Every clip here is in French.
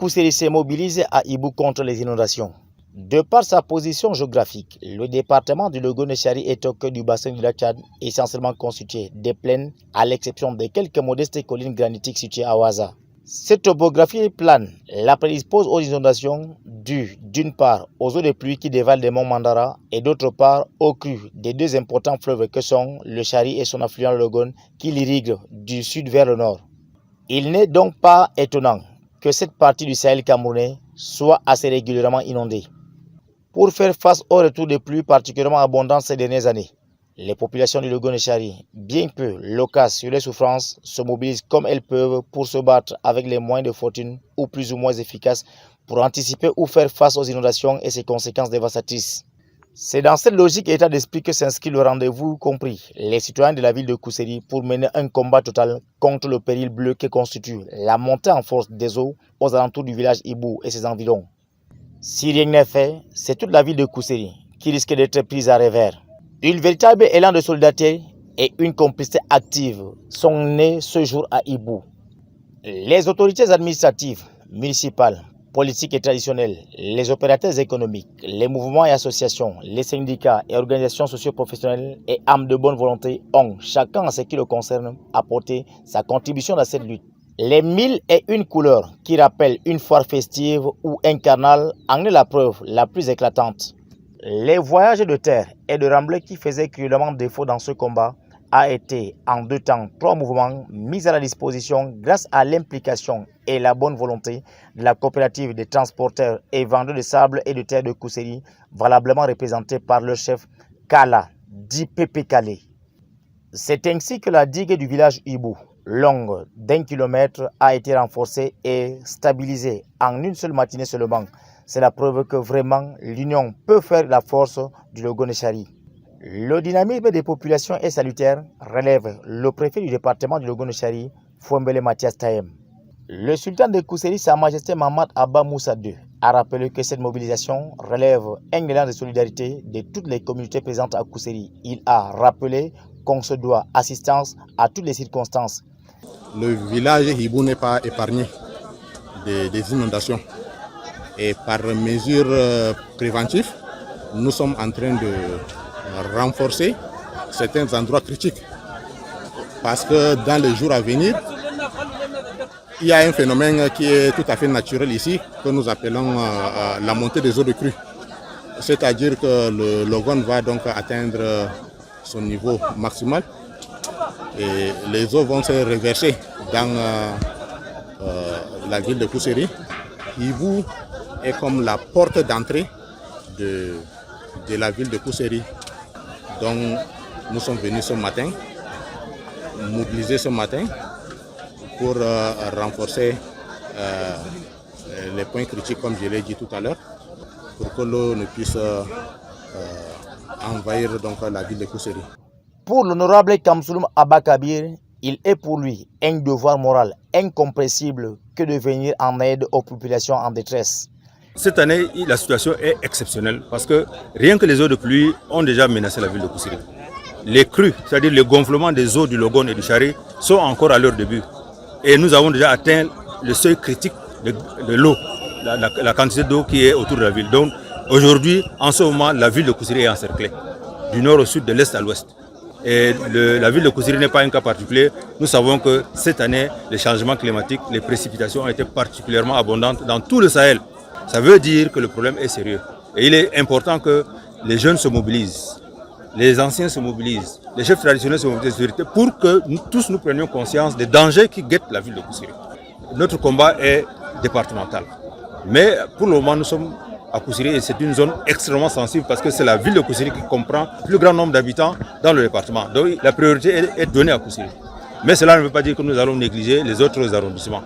Kousseri se mobilise à Ibou contre les inondations. De par sa position géographique, le département du Logo-Nechari est au cœur du bassin du lac Tchad, essentiellement constitué des plaines, à l'exception de quelques modestes collines granitiques situées à Ouaza. Cette topographie plane la prédispose aux inondations dues d'une part aux eaux de pluie qui dévalent des monts Mandara et d'autre part aux crues des deux importants fleuves que sont le Chari et son affluent Logon qui l'irriguent du sud vers le nord. Il n'est donc pas étonnant que cette partie du Sahel camerounais soit assez régulièrement inondée. Pour faire face au retour des pluies particulièrement abondantes ces dernières années, les populations du Logo-Nechari, bien peu loquaces sur les souffrances, se mobilisent comme elles peuvent pour se battre avec les moyens de fortune ou plus ou moins efficaces pour anticiper ou faire face aux inondations et ses conséquences dévastatrices. C'est dans cette logique et état d'esprit que s'inscrit le rendez-vous compris les citoyens de la ville de Kousseri pour mener un combat total contre le péril bleu que constitue la montée en force des eaux aux alentours du village Ibou et ses environs. Si rien n'est fait, c'est toute la ville de Kousseri qui risque d'être prise à revers. Une véritable élan de solidarité et une complicité active sont nés ce jour à Ibou. Les autorités administratives, municipales, politiques et traditionnelles, les opérateurs économiques, les mouvements et associations, les syndicats et organisations socio-professionnelles et âmes de bonne volonté ont, chacun en ce qui le concerne, apporté sa contribution à cette lutte. Les 1001 couleurs qui rappellent une foire festive ou un carnaval en est la preuve la plus éclatante. Les voyages de terre et de remblai qui faisaient cruellement défaut dans ce combat a été en 2 temps 3 mouvements mis à la disposition grâce à l'implication et la bonne volonté de la coopérative des transporteurs et vendeurs de sable et de terre de Kousseri, valablement représentée par le chef Kala, dit Pépé Kalé. C'est ainsi que la digue du village Ibou, longue d'1 kilomètre, a été renforcée et stabilisée en une seule matinée seulement. C'est la preuve que vraiment l'union peut faire la force du Logo-Nechari. Le dynamisme des populations est salutaire, relève le préfet du département du Logo-Nechari, Fouembele Mathias Tahem. Le sultan de Kousseri, Sa Majesté Mamad Abba Moussa II, a rappelé que cette mobilisation relève un élan de solidarité de toutes les communautés présentes à Kousseri. Il a rappelé qu'on se doit assistance à toutes les circonstances. Le village Ibou n'est pas épargné des inondations. Et par mesure préventive, nous sommes en train de renforcer certains endroits critiques. Parce que dans les jours à venir, il y a un phénomène qui est tout à fait naturel ici, que nous appelons la montée des eaux de crue. C'est-à-dire que le Logon va donc atteindre son niveau maximal et les eaux vont se reverser dans la ville de Kousseri. Ibou est comme la porte d'entrée de la ville de Kousseri. Donc nous sommes venus ce matin, mobilisés ce matin pour renforcer les points critiques comme je l'ai dit tout à l'heure, pour que l'eau ne puisse envahir donc la ville de Kousseri. Pour l'honorable Kamsouloum Abba Kabir, il est pour lui un devoir moral incompressible que de venir en aide aux populations en détresse. Cette année, la situation est exceptionnelle parce que rien que les eaux de pluie ont déjà menacé la ville de Kousseri. Les crues, c'est-à-dire le gonflement des eaux du Logon et du Chari, sont encore à leur début. Et nous avons déjà atteint le seuil critique de l'eau, la quantité d'eau qui est autour de la ville. Donc aujourd'hui, en ce moment, la ville de Kousseri est encerclée, du nord au sud, de l'est à l'ouest. Et la ville de Kousseri n'est pas un cas particulier. Nous savons que cette année, les changements climatiques, les précipitations ont été particulièrement abondantes dans tout le Sahel. Ça veut dire que le problème est sérieux. Et il est important que les jeunes se mobilisent, les anciens se mobilisent, les chefs traditionnels se mobilisent pour que nous tous nous prenions conscience des dangers qui guettent la ville de Kousseri. Notre combat est départemental. Mais pour le moment, nous sommes à Kousseri et c'est une zone extrêmement sensible parce que c'est la ville de Kousseri qui comprend le plus grand nombre d'habitants dans le département. Donc la priorité est donnée à Kousseri. Mais cela ne veut pas dire que nous allons négliger les autres arrondissements.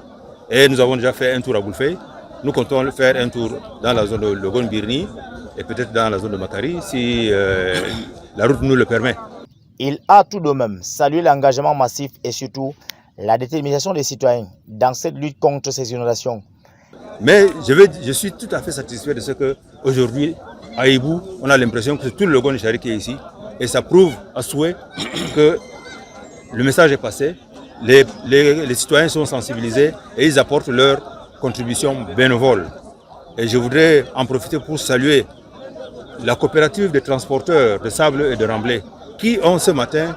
Et nous avons déjà fait un tour à Boulfey. Nous comptons faire un tour dans la zone de Logon-Birni et peut-être dans la zone de Makari si la route nous le permet. Il a tout de même salué l'engagement massif et surtout la détermination des citoyens dans cette lutte contre ces inondations. Mais je suis tout à fait satisfait de ce qu'aujourd'hui, à Ibou, on a l'impression que c'est tout le Logon-Nechari qui est ici. Et ça prouve à souhait que le message est passé, les citoyens sont sensibilisés et ils apportent leur contribution bénévole. Et je voudrais en profiter pour saluer la coopérative des transporteurs de sable et de remblai qui ont ce matin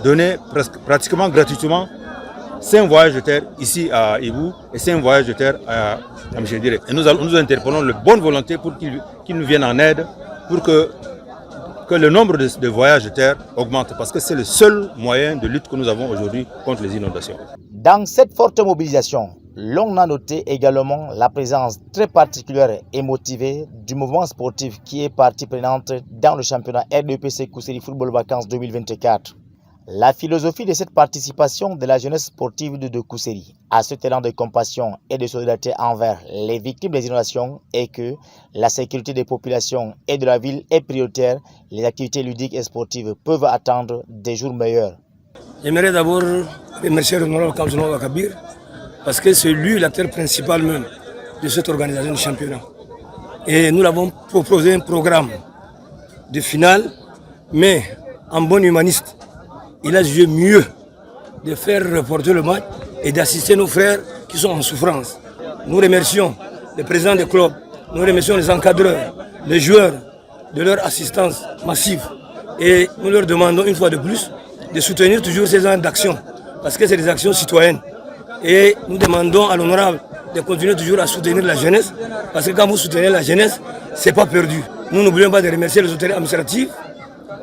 donné pratiquement gratuitement 5 voyages de terre ici à Ibou et 5 voyages de terre à Mchedire. Et nous interpellons le bonne volonté pour qu'ils nous viennent en aide pour que le nombre de voyages de terre augmente parce que c'est le seul moyen de lutte que nous avons aujourd'hui contre les inondations. Dans cette forte mobilisation, l'on a noté également la présence très particulière et motivée du mouvement sportif qui est partie prenante dans le championnat RDPC Kousséri Football Vacances 2024. La philosophie de cette participation de la jeunesse sportive de Kousséri à ce talent de compassion et de solidarité envers les victimes des inondations est que la sécurité des populations et de la ville est prioritaire. Les activités ludiques et sportives peuvent attendre des jours meilleurs. J'aimerais d'abord remercier l'honorable Kamzouna Wakabir parce que c'est lui l'acteur principal même de cette organisation du championnat. Et nous l'avons proposé un programme de finale, mais en bon humaniste. Il a jugé mieux de faire reporter le match et d'assister nos frères qui sont en souffrance. Nous remercions les présidents des clubs, nous remercions les encadreurs, les joueurs de leur assistance massive. Et nous leur demandons une fois de plus de soutenir toujours ces actes d'action, parce que c'est des actions citoyennes. Et nous demandons à l'honorable de continuer toujours à soutenir la jeunesse, parce que quand vous soutenez la jeunesse, ce n'est pas perdu. Nous n'oublions pas de remercier les autorités administratives,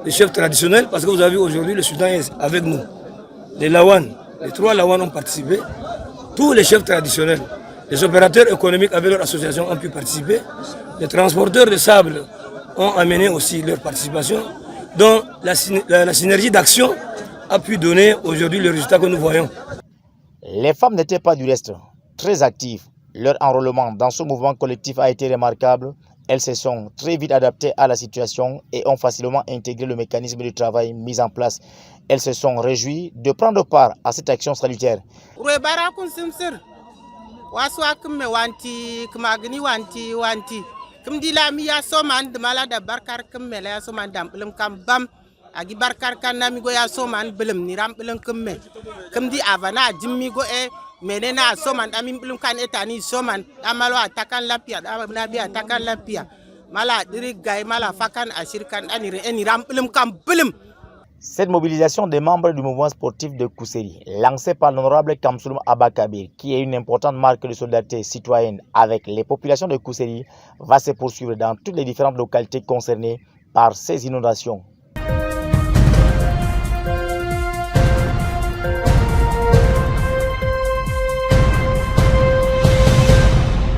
les chefs traditionnels, parce que vous avez vu aujourd'hui le Soudan est avec nous. Les Lawan, les 3 Lawan ont participé, tous les chefs traditionnels, les opérateurs économiques avec leur association ont pu participer, les transporteurs de sable ont amené aussi leur participation, donc la synergie d'action a pu donner aujourd'hui le résultat que nous voyons. Les femmes n'étaient pas du reste, très actives. Leur enrôlement dans ce mouvement collectif a été remarquable. Elles se sont très vite adaptées à la situation et ont facilement intégré le mécanisme de travail mis en place. Elles se sont réjouies de prendre part à cette action salutaire. agi barkar kan nami go ya soman belum ni ram belum kemme di avana jimmi go e menena soman amin belum kan etani soman amalo atakan lapia nabi atakan lapia mala diri gay mala fakan ashirkan ani ram belum kam belum. Cette mobilisation des membres du mouvement sportif de Kousséri, lancée par l'honorable Kamsoulou Abakabir, qui est une importante marque de solidarité citoyenne avec les populations de Kousséri, va se poursuivre dans toutes les différentes localités concernées par ces inondations.